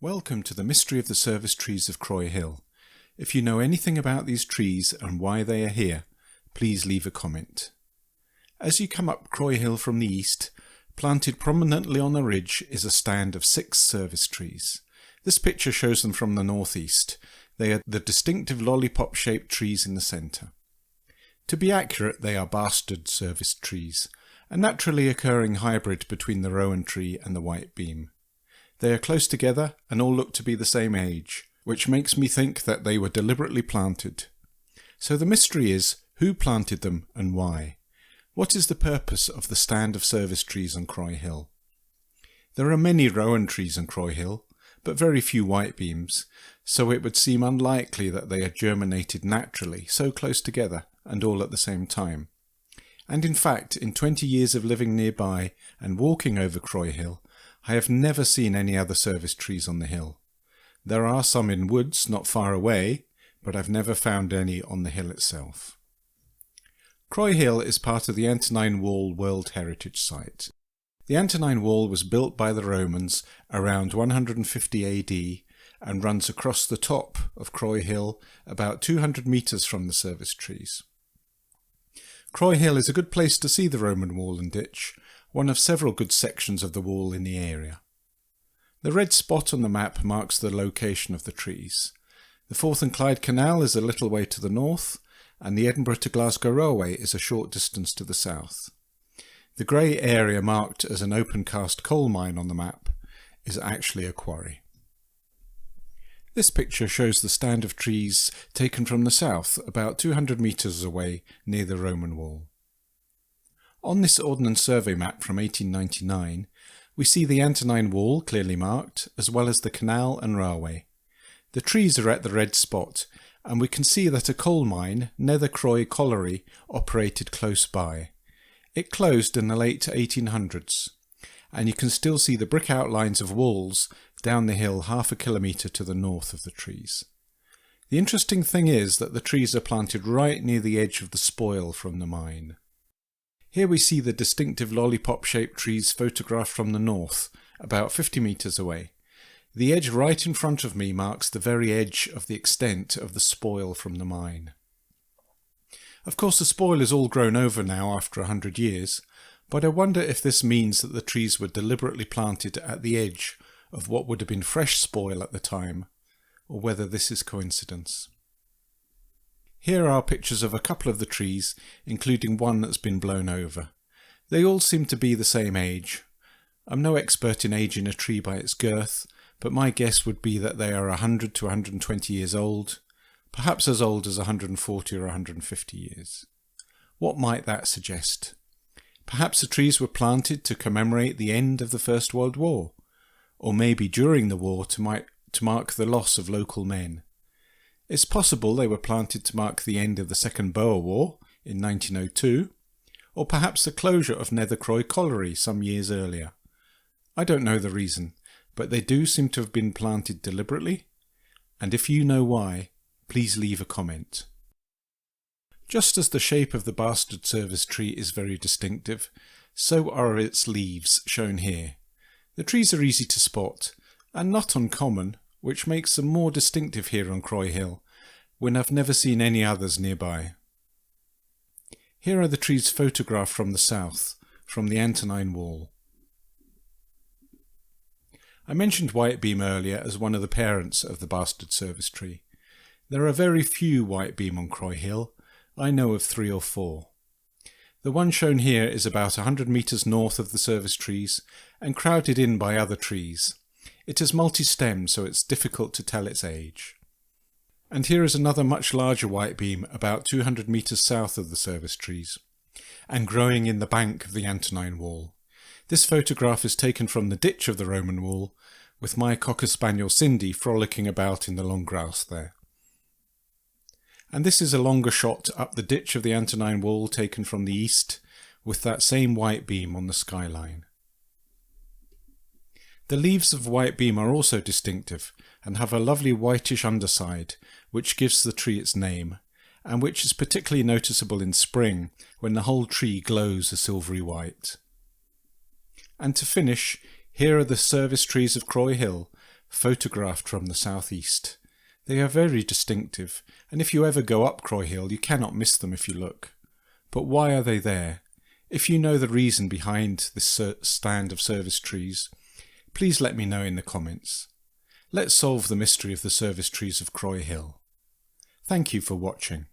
Welcome to the mystery of the service trees of Croy Hill. If you know anything about these trees and why they are here, please leave a comment. As you come up Croy Hill from the east, planted prominently on the ridge is a stand of 6 service trees. This picture shows them from the northeast. They are the distinctive lollipop-shaped trees in the centre. To be accurate, they are bastard service trees, a naturally occurring hybrid between the rowan tree and the white beam. They are close together and all look to be the same age, which makes me think that they were deliberately planted. So the mystery is, who planted them and why? What is the purpose of the stand of service trees on Croy Hill? There are many rowan trees on Croy Hill, but very few white beams, so it would seem unlikely that they are germinated naturally, so close together and all at the same time. And in fact, in 20 years of living nearby and walking over Croy Hill, I have never seen any other service trees on the hill. There are some in woods not far away, but I've never found any on the hill itself. Croy Hill is part of the Antonine Wall World Heritage Site. The Antonine Wall was built by the Romans around 150 AD and runs across the top of Croy Hill about 200 metres from the service trees. Croy Hill is a good place to see the Roman wall and ditch, one of several good sections of the wall in the area. The red spot on the map marks the location of the trees. The Forth and Clyde Canal is a little way to the north, and the Edinburgh to Glasgow Railway is a short distance to the south. The grey area marked as an open-cast coal mine on the map is actually a quarry. This picture shows the stand of trees taken from the south, about 200 metres away near the Roman wall. On this Ordnance Survey map from 1899, we see the Antonine Wall clearly marked, as well as the canal and railway. The trees are at the red spot, and we can see that a coal mine, Nether Croy Colliery, operated close by. It closed in the late 1800s, and you can still see the brick outlines of walls down the hill half a kilometre to the north of the trees. The interesting thing is that the trees are planted right near the edge of the spoil from the mine. Here we see the distinctive lollipop-shaped trees photographed from the north, about 50 metres away. The edge right in front of me marks the very edge of the extent of the spoil from the mine. Of course, the spoil is all grown over now after 100 years, but I wonder if this means that the trees were deliberately planted at the edge of what would have been fresh spoil at the time, or whether this is coincidence. Here are pictures of a couple of the trees, including one that's been blown over. They all seem to be the same age. I'm no expert in aging a tree by its girth, but my guess would be that they are 100 to 120 years old, perhaps as old as 140 or 150 years. What might that suggest? Perhaps the trees were planted to commemorate the end of the First World War, or maybe during the war to mark the loss of local men. It's possible they were planted to mark the end of the Second Boer War in 1902, or perhaps the closure of Nether Croy Colliery some years earlier. I don't know the reason, but they do seem to have been planted deliberately, and if you know why, please leave a comment. Just as the shape of the bastard service tree is very distinctive, so are its leaves, shown here. The trees are easy to spot, and not uncommon, which makes them more distinctive here on Croy Hill, when I've never seen any others nearby. Here are the trees photographed from the south, from the Antonine Wall. I mentioned white beam earlier as one of the parents of the bastard service tree. There are very few white beam on Croy Hill. I know of 3 or 4. The one shown here is about 100 metres north of the service trees and crowded in by other trees. It is multi-stemmed, so it's difficult to tell its age. And here is another much larger white beam about 200 metres south of the service trees, and growing in the bank of the Antonine Wall. This photograph is taken from the ditch of the Roman wall, with my Cocker Spaniel Cindy frolicking about in the long grass there. And this is a longer shot up the ditch of the Antonine Wall taken from the east, with that same white beam on the skyline. The leaves of white beam are also distinctive and have a lovely whitish underside, which gives the tree its name, and which is particularly noticeable in spring when the whole tree glows a silvery white. And to finish, here are the service trees of Croy Hill, photographed from the southeast. They are very distinctive, and if you ever go up Croy Hill, you cannot miss them if you look. But why are they there? If you know the reason behind this stand of service trees, please let me know in the comments. Let's solve the mystery of the service trees of Croy Hill. Thank you for watching.